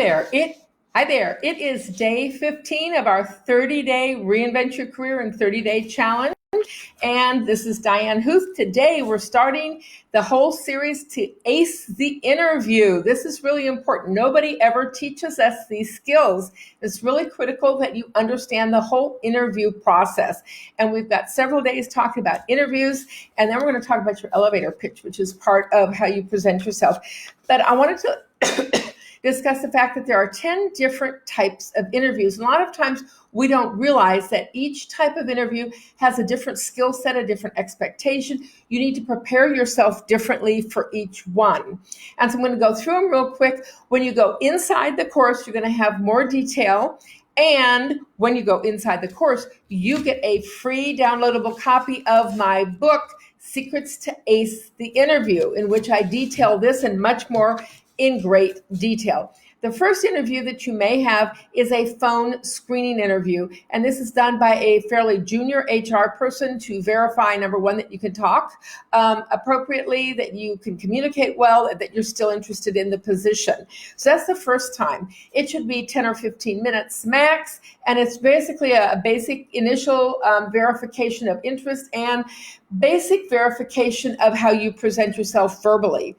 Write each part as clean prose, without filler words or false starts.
there. Hi there. It is day 15 of our 30-day Reinvent Your Career in 30-Day Challenge. And this is Diane Huth. Today, we're starting the whole series to ace the interview. This is really important. Nobody ever teaches us these skills. It's really critical that you understand the whole interview process. And we've got several days talking about interviews, and then we're going to talk about your elevator pitch, which is part of how you present yourself. But I wanted to discuss the fact that there are 10 different types of interviews. And a lot of times we don't realize that each type of interview has a different skill set, a different expectation. You need to prepare yourself differently for each one. And so I'm going to go through them real quick. When you go inside the course, you're going to have more detail. And when you go inside the course, you get a free downloadable copy of my book, Secrets to Ace the Interview, in which I detail this and much more in great detail. The first interview that you may have is a phone screening interview, and this is done by a fairly junior HR person to verify, number one, that you can talk appropriately, that you can communicate well, and that you're still interested in the position. So that's the first time. It should be 10 or 15 minutes max, and it's basically a basic initial verification of interest and basic verification of how you present yourself verbally.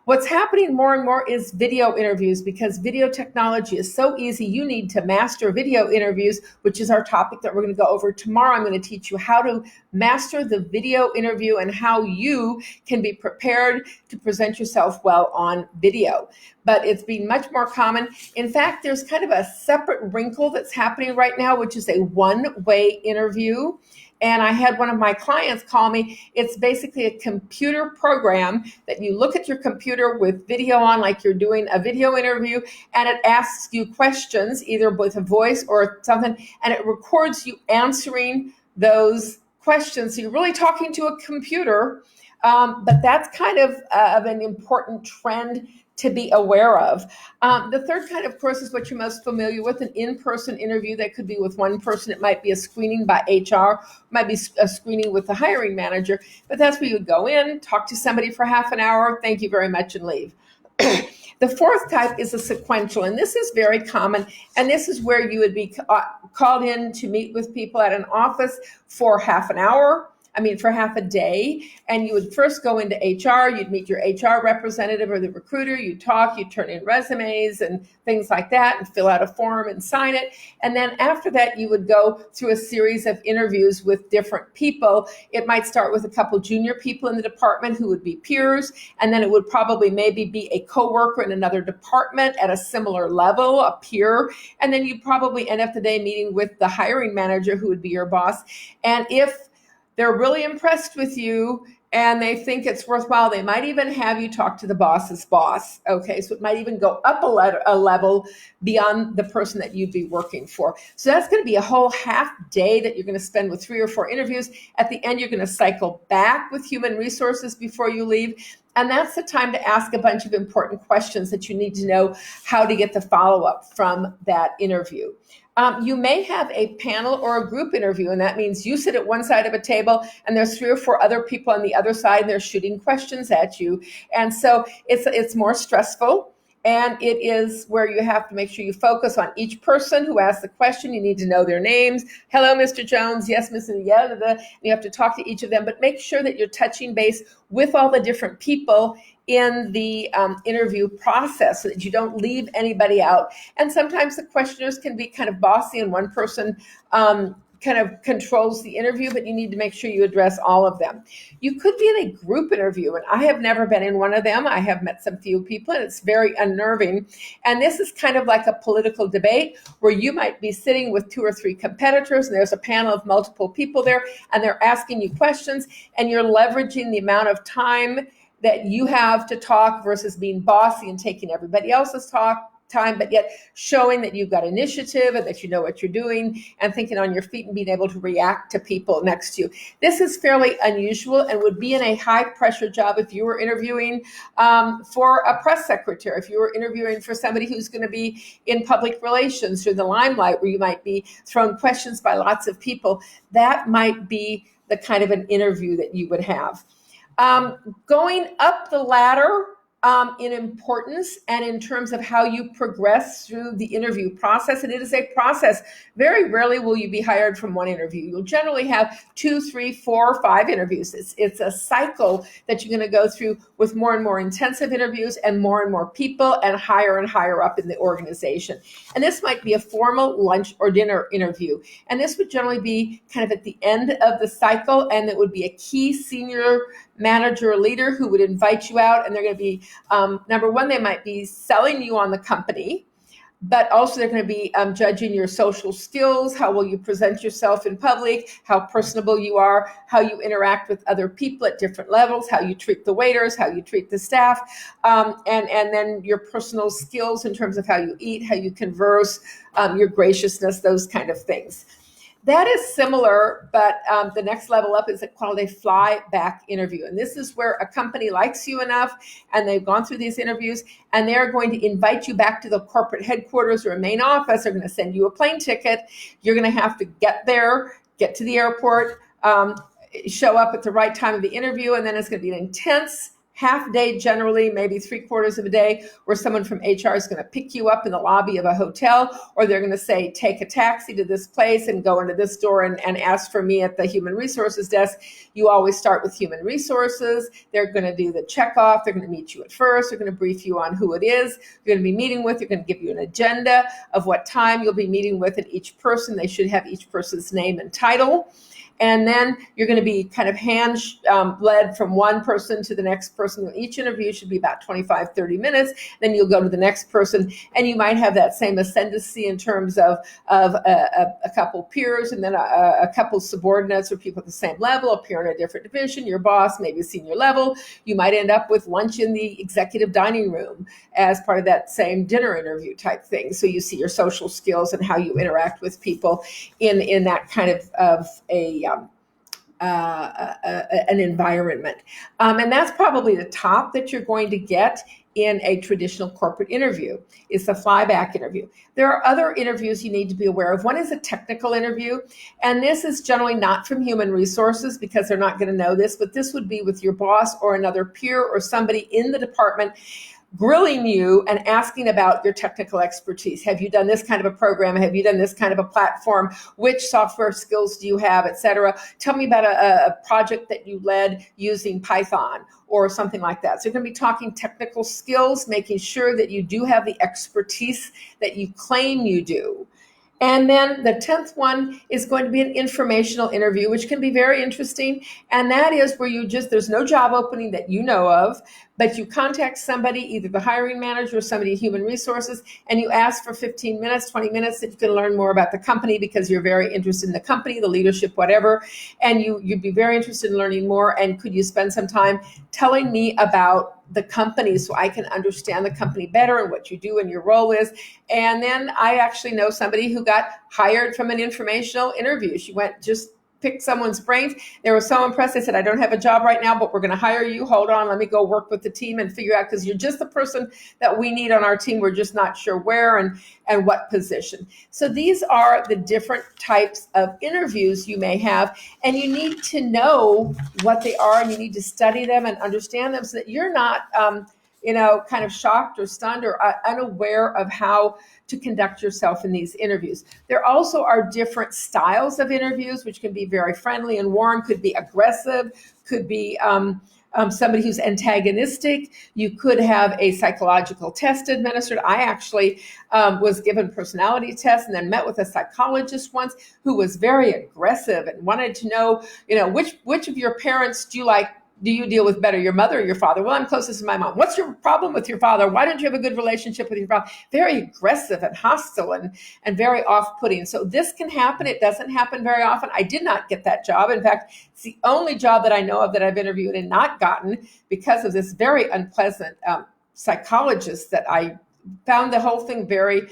What's happening more and more is video interviews, because video technology is so easy. You need to master video interviews, which is our topic that we're going to go over tomorrow. I'm going to teach you how to master the video interview and how you can be prepared to present yourself well on video. But it's been much more common. In fact, there's kind of a separate wrinkle that's happening right now, which is a one-way interview. And I had one of my clients call me. It's basically a computer program that you look at your computer with video on, like you're doing a video interview, and it asks you questions, either with a voice or something, and it records you answering those questions. So you're really talking to a computer, but that's kind of an important trend to be aware of. The third kind, of course, is what you're most familiar with, an in-person interview that could be with one person. It might be a screening by HR, might be a screening with the hiring manager, but that's where you would go in, talk to somebody for half an hour, thank you very much, and leave. The fourth type is a sequential, and this is very common, and this is where you would be called in to meet with people at an office for half an hour, for half a day, and you would first go into HR, you'd meet your HR representative or the recruiter, you'd talk, you'd turn in resumes and things like that and fill out a form and sign it. And then after that, you would go through a series of interviews with different people. It might start with a couple junior people in the department who would be peers, and then it would probably maybe be a coworker in another department at a similar level, a peer, and then you'd probably end up the day meeting with the hiring manager who would be your boss. And if they're really impressed with you and they think it's worthwhile, they might even have you talk to the boss's boss. Okay, so it might even go up a level beyond the person that you'd be working for. So that's going to be a whole half day that you're going to spend with 3 or 4 interviews. At the end, you're going to cycle back with human resources before you leave. And that's the time to ask a bunch of important questions that you need to know how to get the follow-up from that interview. You may have a panel or a group interview, and that means you sit at one side of a table and there's 3 or 4 other people on the other side and they're shooting questions at you. And so it's more stressful, and it is where you have to make sure you focus on each person who asks the question. You need to know their names. Hello, Mr. Jones. Yes, Mrs. Yeah. You have to talk to each of them, but make sure that you're touching base with all the different people in the interview process so that you don't leave anybody out. And sometimes the questioners can be kind of bossy, and one person kind of controls the interview, but you need to make sure you address all of them. You could be in a group interview, and I have never been in one of them. I have met some few people, and it's very unnerving. And this is kind of like a political debate where you might be sitting with 2 or 3 competitors, and there's a panel of multiple people there, and they're asking you questions, and you're leveraging the amount of time that you have to talk versus being bossy and taking everybody else's time, but yet showing that you've got initiative and that you know what you're doing and thinking on your feet and being able to react to people next to you. This is fairly unusual and would be in a high pressure job if you were interviewing for a press secretary, if you were interviewing for somebody who's going to be in public relations or the limelight where you might be thrown questions by lots of people. That might be the kind of an interview that you would have. Going up the ladder in importance and in terms of how you progress through the interview process. And it is a process. Very rarely will you be hired from one interview. You'll generally have 2, 3, 4, 5 interviews. It's a cycle that you're going to go through with more and more intensive interviews and more people and higher up in the organization. And this might be a formal lunch or dinner interview. And this would generally be kind of at the end of the cycle, and it would be a key senior manager or leader who would invite you out. And they're going to be, number one, they might be selling you on the company, but also they're going to be judging your social skills, how will you present yourself in public, how personable you are, how you interact with other people at different levels, how you treat the waiters, how you treat the staff, and then your personal skills in terms of how you eat, how you converse, your graciousness, those kind of things. That is similar, but the next level up is called a fly-back interview. And this is where a company likes you enough and they've gone through these interviews and they're going to invite you back to the corporate headquarters or a main office. They're going to send you a plane ticket. You're going to have to get there, get to the airport, show up at the right time of the interview, and then it's going to be an intense half day, generally, maybe 3/4 of a day, where someone from HR is going to pick you up in the lobby of a hotel, or they're going to say, take a taxi to this place and go into this door and ask for me at the human resources desk. You always start with human resources. They're going to do the checkoff. They're going to meet you at first. They're going to brief you on who it is you're going to be meeting with. They're going to give you an agenda of what time you'll be meeting with at each person. They should have each person's name and title. And then you're going to be kind of led from one person to the next person. Each interview should be about 25, 30 minutes. Then you'll go to the next person, and you might have that same ascendancy in terms of a couple peers and then a couple subordinates or people at the same level, a peer in a different division, your boss, maybe senior level. You might end up with lunch in the executive dining room as part of that same dinner interview type thing. So you see your social skills and how you interact with people in that kind of an environment. And that's probably the top that you're going to get in a traditional corporate interview. Is the flyback interview. There are other interviews you need to be aware of. One is a technical interview, and this is generally not from human resources because they're not going to know this, but this would be with your boss or another peer or somebody in the department grilling you and asking about your technical expertise. Have you done this kind of a program? Have you done this kind of a platform? Which software skills do you have, et cetera? Tell me about a project that you led using Python or something like that. So you're going to be talking technical skills, making sure that you do have the expertise that you claim you do. And then the 10th one is going to be an informational interview, which can be very interesting. And that is where there's no job opening that you know of, but you contact somebody, either the hiring manager or somebody in human resources, and you ask for 15 minutes, 20 minutes that you can learn more about the company because you're very interested in the company, the leadership, whatever. And you'd be very interested in learning more. And could you spend some time telling me about the company so I can understand the company better and what you do and your role is. And then I actually know somebody who got hired from an informational interview. She picked someone's brains. They were so impressed. They said, I don't have a job right now, but we're going to hire you. Hold on. Let me go work with the team and figure out, because you're just the person that we need on our team. We're just not sure where and what position. So these are the different types of interviews you may have, and you need to know what they are, and you need to study them and understand them so that you're not, kind of shocked or stunned or unaware of how to conduct yourself in these interviews. There also are different styles of interviews, which can be very friendly and warm, could be aggressive, could be somebody who's antagonistic. You could have a psychological test administered. I actually was given personality tests and then met with a psychologist once who was very aggressive and wanted to know, which of your parents do you deal with better, your mother or your father? Well, I'm closest to my mom. What's your problem with your father? Why don't you have a good relationship with your father? Very aggressive and hostile and very off-putting. So this can happen. It doesn't happen very often. I did not get that job. In fact, it's the only job that I know of that I've interviewed and not gotten because of this very unpleasant psychologist that I found the whole thing very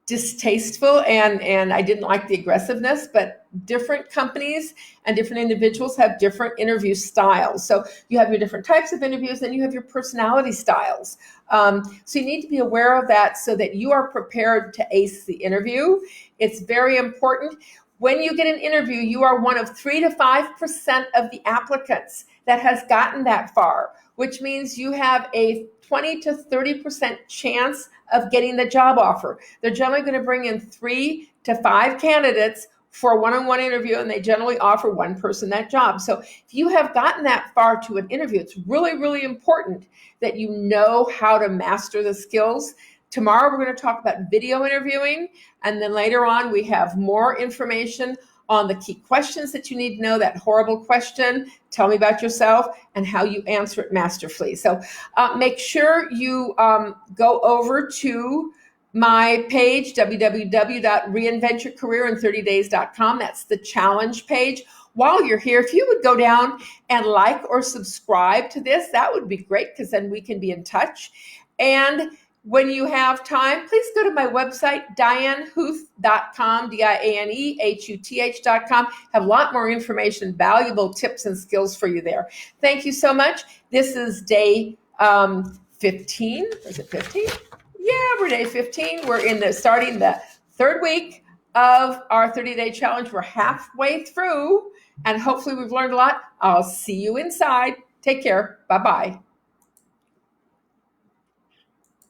distasteful, and I didn't like the aggressiveness, but different companies and different individuals have different interview styles. So you have your different types of interviews, and you have your personality styles. So you need to be aware of that so that you are prepared to ace the interview. It's very important. When you get an interview, you are one of 3 to 5% of the applicants that has gotten that far, which means you have a 20 to 30% chance of getting the job offer. They're generally going to bring in 3 to 5 candidates for a one-on-one interview, and they generally offer one person that job. So if you have gotten that far to an interview, it's really, really important that you know how to master the skills. Tomorrow, we're going to talk about video interviewing, and then later on, we have more information on the key questions that you need to know, that horrible question, tell me about yourself, and how you answer it masterfully. So make sure you go over to my page, www.reinventyourcareerin30days.com. That's the challenge page. While you're here, if you would go down and like or subscribe to this, that would be great, because then we can be in touch. And when you have time, please go to my website, dianehuth.com, DIANEHUTH.com. Have a lot more information, valuable tips and skills for you there. Thank you so much. This is day 15. Is it 15? Yeah, we're day 15. We're starting the third week of our 30-day challenge. We're halfway through, and hopefully we've learned a lot. I'll see you inside. Take care. Bye-bye.